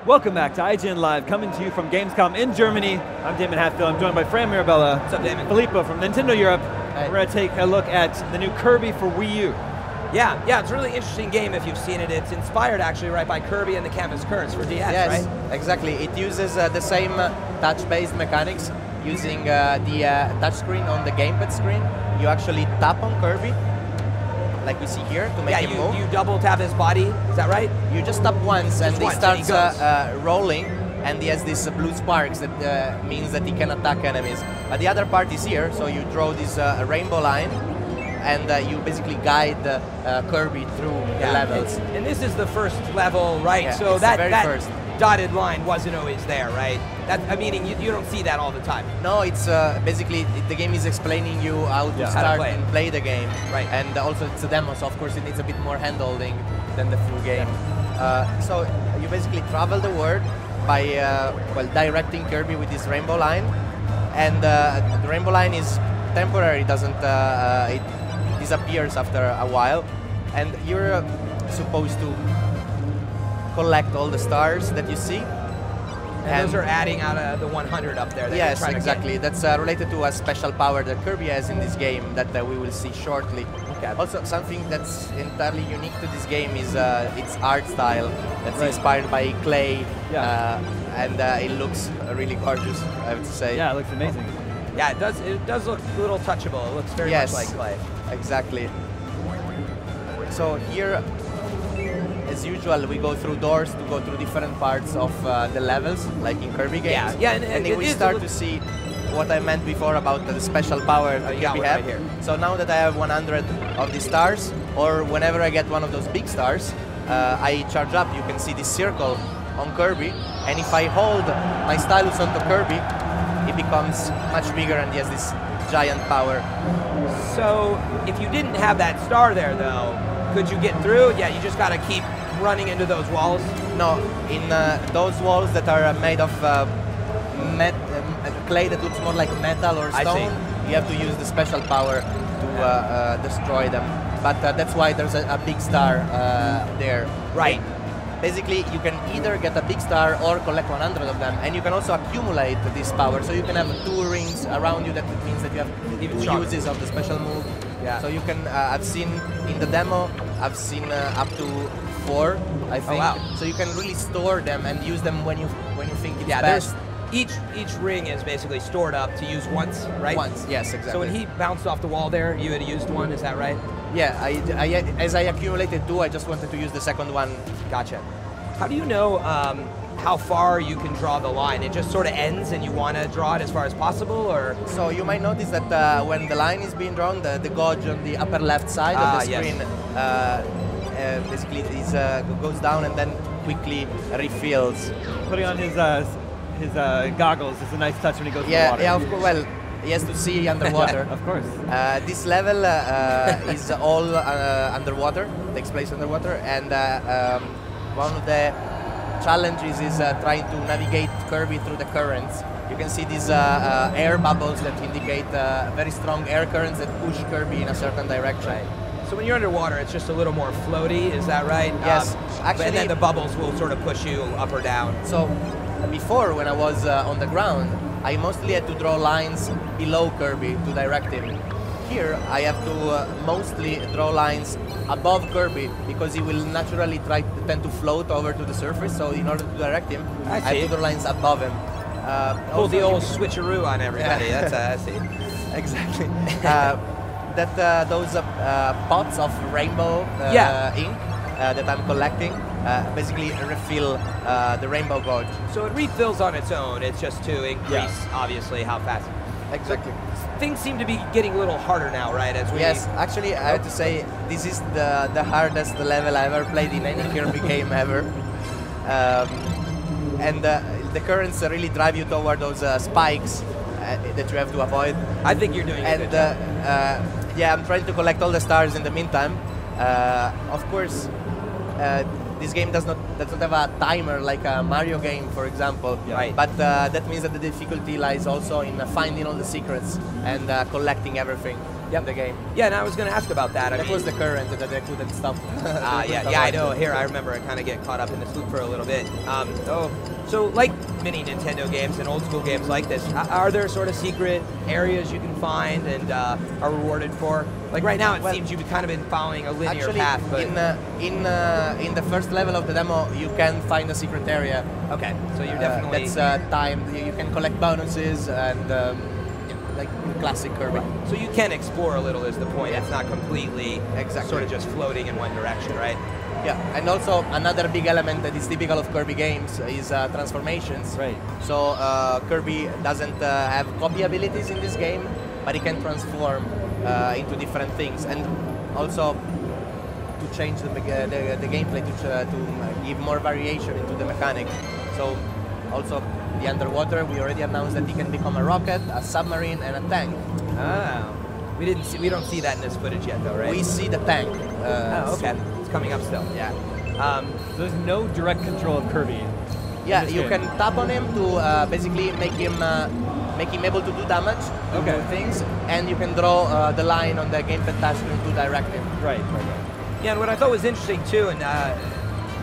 Welcome back to IGN Live, coming to you from Gamescom in Germany. I'm Damon Hatfield. I'm joined by Fran Mirabella. What's up, Damon? Filippo from Nintendo Europe. Hey. We're going to take a look at the new Kirby for Wii U. Yeah, it's a really interesting game if you've seen it. It's inspired actually by Kirby and the Canvas Currents for DS, yes, right? Exactly. It uses the same touch-based mechanics, using the touchscreen on the gamepad screen. You actually tap on Kirby, like we see here, to make him move. You double tap his body, is that right? You just tap once and he starts and rolling, and he has these blue sparks that means that he can attack enemies. But the other part is here, so you draw this rainbow line, and you basically guide Kirby through the levels. And this is the first level, right? Yeah, so it's that the very first. Dotted line wasn't always there, right? Meaning you don't see that all the time. No, it's basically the game is explaining you how to start and play the game. Right. And also it's a demo, so of course it needs a bit more hand-holding than the full game. So you basically travel the world by directing Kirby with this rainbow line. And the rainbow line is temporary, it disappears after a while. And you're supposed to collect all the stars that you see. And those are adding out of the 100 up there. Yes, exactly. That's related to a special power that Kirby has in this game that we will see shortly. Okay. Also, something that's entirely unique to this game is its art style. That's inspired by clay, and it looks really gorgeous, I have to say. Yeah, it looks amazing. Yeah, it does look a little touchable. It looks very much like clay. Exactly. So here, as usual, we go through doors to go through different parts of the levels, like in Kirby games. And then we start to see what I meant before about the special power that Kirby have. Right here. So now that I have 100 of these stars, or whenever I get one of those big stars, I charge up. You can see this circle on Kirby, and if I hold my stylus onto Kirby, it becomes much bigger and he has this giant power. So if you didn't have that star there, though, could you get through? Yeah, you just got to keep running into those walls? No, in those walls that are made of clay that looks more like metal or stone, you have to use the special power to destroy them. But that's why there's a big star there. Right. Basically, you can either get a big star or collect 100 of them, and you can also accumulate this power. So you can have 2 rings around you. That means that you have 2 uses of the special move. Yeah. So you can. I've seen in the demo. I've seen up to 4, I think. Oh, wow. So you can really store them and use them when you think it's best. Each ring is basically stored up to use once, right? Once, yes, exactly. So when he bounced off the wall there, you had used one, is that right? Yeah, as I accumulated 2, I just wanted to use the second one. Gotcha. How do you know how far you can draw the line? It just sort of ends and you want to draw it as far as possible, or? So you might notice that when the line is being drawn, the gauge on the upper left side of the screen basically goes down and then quickly refills. Putting on his goggles is a nice touch when he goes in the water. Yeah, of course. Well, he has to see underwater. Of course. This level is all underwater, takes place underwater, and one of the challenges is trying to navigate Kirby through the currents. You can see these air bubbles that indicate very strong air currents that push Kirby in a certain direction. Right. So when you're underwater, it's just a little more floaty, is that right? Yes. Actually, and then the bubbles will sort of push you up or down. So before, when I was on the ground, I mostly had to draw lines below Kirby to direct him. Here, I have to mostly draw lines above Kirby because he will naturally tend to float over to the surface. So in order to direct him, I have to draw lines above him. Pull the old switcheroo on everybody. That's I see. Exactly. Those pots of rainbow ink that I'm collecting basically refill the rainbow gauge. So it refills on its own. It's just to increase, obviously, how fast. Exactly. So things seem to be getting a little harder now, right? Yes, actually, I have to say this is the hardest level I ever played in any Kirby game ever. And the currents really drive you toward those spikes that you have to avoid. I think you're doing a good job. Yeah, I'm trying to collect all the stars in the meantime. Of course, this game does not have a timer like a Mario game, for example. Right. But that means that the difficulty lies also in finding all the secrets and collecting everything. in the game. Yeah, and I was going to ask about that. That was the current that they couldn't stop. Yeah, I know. Here, I remember I kind of get caught up in this loop for a little bit. So like many Nintendo games and old school games like this, are there sort of secret areas you can find and are rewarded for? Like right now, it seems you've kind of been following a linear path. But in the first level of the demo, you can find a secret area. Okay, so you're definitely that's timed. You can collect bonuses and like classic Kirby. So you can explore a little. Is the point? It's not completely sort of just floating in one direction, right? Yeah, and also another big element that is typical of Kirby games is transformations. Right. So Kirby doesn't have copy abilities in this game, but he can transform into different things, and also to change the gameplay to give more variation into the mechanic. So also the underwater, we already announced that he can become a rocket, a submarine, and a tank. Ah, we don't see that in this footage yet, though, right? We see the tank. Okay. Coming up still. Yeah. So there's no direct control of Kirby. Yeah, you can tap on him to basically make him able to do damage, to do things, and you can draw the line on the gamepad touchscreen to direct him. Right. Yeah, and what I thought was interesting too, and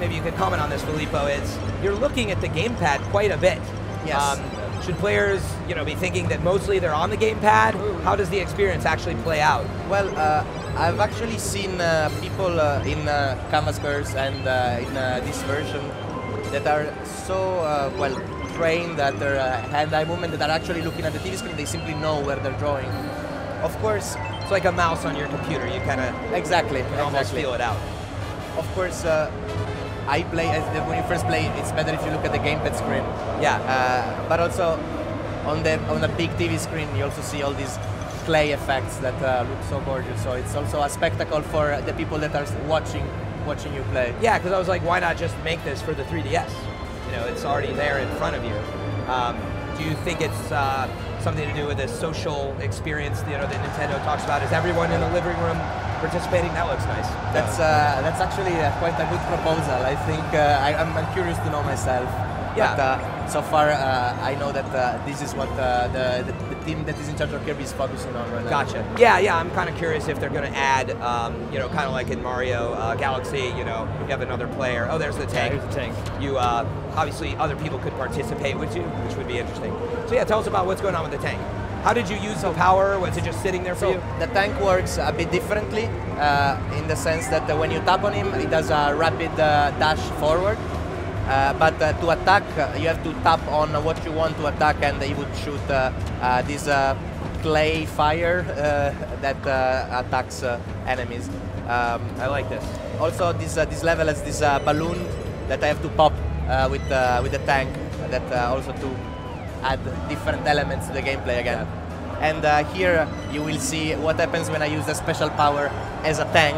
maybe you could comment on this, Filippo, is you're looking at the gamepad quite a bit. Yes. Should players, be thinking that mostly they're on the gamepad? How does the experience actually play out? Well, I've actually seen people in Canvas Curse and in this version that are so well trained at their hand-eye movement that are actually looking at the TV screen. They simply know where they're drawing. Of course, it's like a mouse on your computer. You kind of almost feel it out. Of course, when you first play, it's better if you look at the gamepad screen. Yeah. But also on the big TV screen, you also see all these clay effects that look so gorgeous. So it's also a spectacle for the people that are watching you play. Yeah, because I was like, why not just make this for the 3DS? It's already there in front of you. Do you think it's something to do with the social experience that Nintendo talks about? Is everyone in the living room participating? That looks nice. That's actually quite a good proposal. I think I'm curious to know myself. Yeah. But so far, I know that this is what the team that is in charge of Kirby is focusing on right now. Gotcha. Yeah. I'm kind of curious if they're going to add, kind of like in Mario Galaxy. You have another player. Oh, there's the tank. Yeah, here's the tank. You obviously other people could participate with you, which would be interesting. So yeah, tell us about what's going on with the tank. How did you use the power? Was it just sitting there for you? The tank works a bit differently in the sense that when you tap on him, it does a rapid dash forward. But to attack, you have to tap on what you want to attack, and he would shoot this clay fire that attacks enemies. I like this. Also, this level has this balloon that I have to pop with the tank, that also to add different elements to the gameplay again. And here you will see what happens when I use the special power as a tank.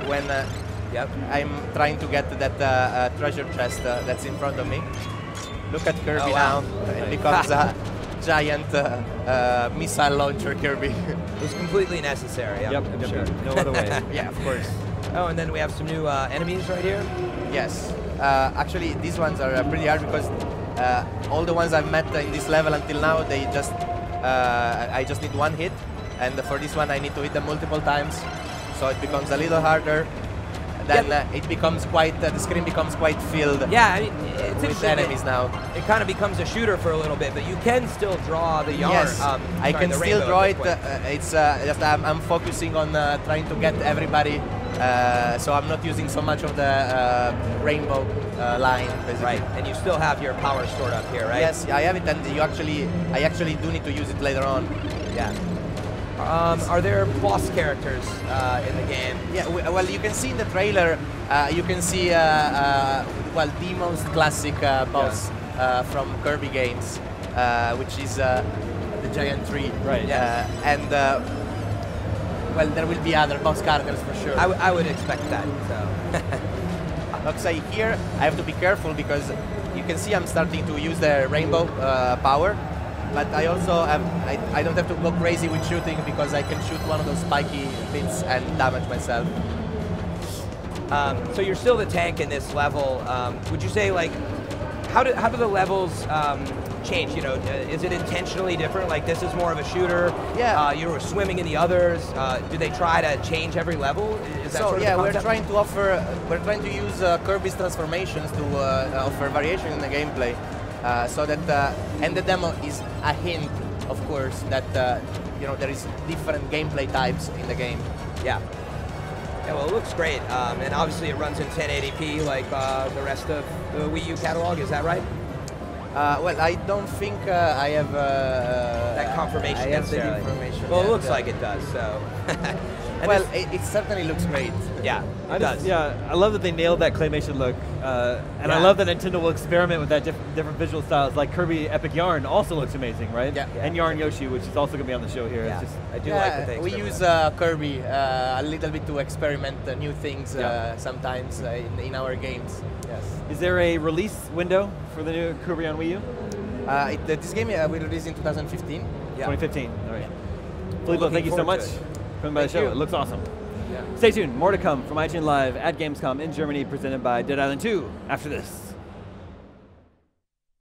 When I'm trying to get that treasure chest that's in front of me. Look at Kirby now. It becomes a giant missile launcher Kirby. It's completely necessary, I'm sure. No other way. Yeah, of course. Oh, and then we have some new enemies right here? Yes. Actually, these ones are pretty hard because all the ones I've met in this level until now, they just I just need one hit, and for this one I need to hit them multiple times, so it becomes a little harder. Then it becomes quite the screen becomes quite filled. Yeah, I mean, it's with enemies now. It kind of becomes a shooter for a little bit, but you can still draw the yarn. Yes, I can still draw it. It's just I'm focusing on trying to get everybody. So I'm not using so much of the rainbow line, basically. Right, and you still have your power stored up here, right? Yes, I have it, and I actually do need to use it later on. Yeah. Are there boss characters in the game? Yeah, well, you can see in the trailer, you can see, the most classic boss from Kirby games, which is the giant tree. Right. And well, there will be other boss characters for sure. I would expect that. So. Like say here, I have to be careful because you can see I'm starting to use the rainbow power, but I also I don't have to go crazy with shooting because I can shoot one of those spiky bits and damage myself. So you're still the tank in this level. Would you say, like, how do the levels changed? You know, is it intentionally different? Like this is more of a shooter. Yeah. You were swimming in the others. Do they try to change every level? Is that So sort of yeah, the we're concept? trying to offer, we're trying to use Kirby's transformations to offer variation in the gameplay, so that and the demo is a hint, of course, that you know, there is different gameplay types in the game. Yeah. Yeah, well, it looks great, and obviously it runs in 1080p like the rest of the Wii U catalog. Is that right? Well, I don't think I have That confirmation I have the necessarily. information. Well, it yet. looks like it does. So. And Well, this- it certainly looks great. yeah, it does. Yeah, I love that they nailed that claymation look, and I Yeah. love that Nintendo will experiment with that different visual styles. Like Kirby Epic Yarn also looks amazing, right? Yeah. And Yarn Yoshi, which is also going to be on the show here. Yeah. It's just, I do like that they we experiment use with Kirby a little bit to experiment new things Yeah. sometimes in our games. Yes. is there a release window for the new Kirby on Wii U? This game will release in 2015. Yeah. 2015. All right. Filippo, looking thank you so forward much to it. for coming by the Thank show. you. It looks awesome. Yeah. Stay tuned. More to come from IGN Live at Gamescom in Germany, presented by Dead Island 2 after this.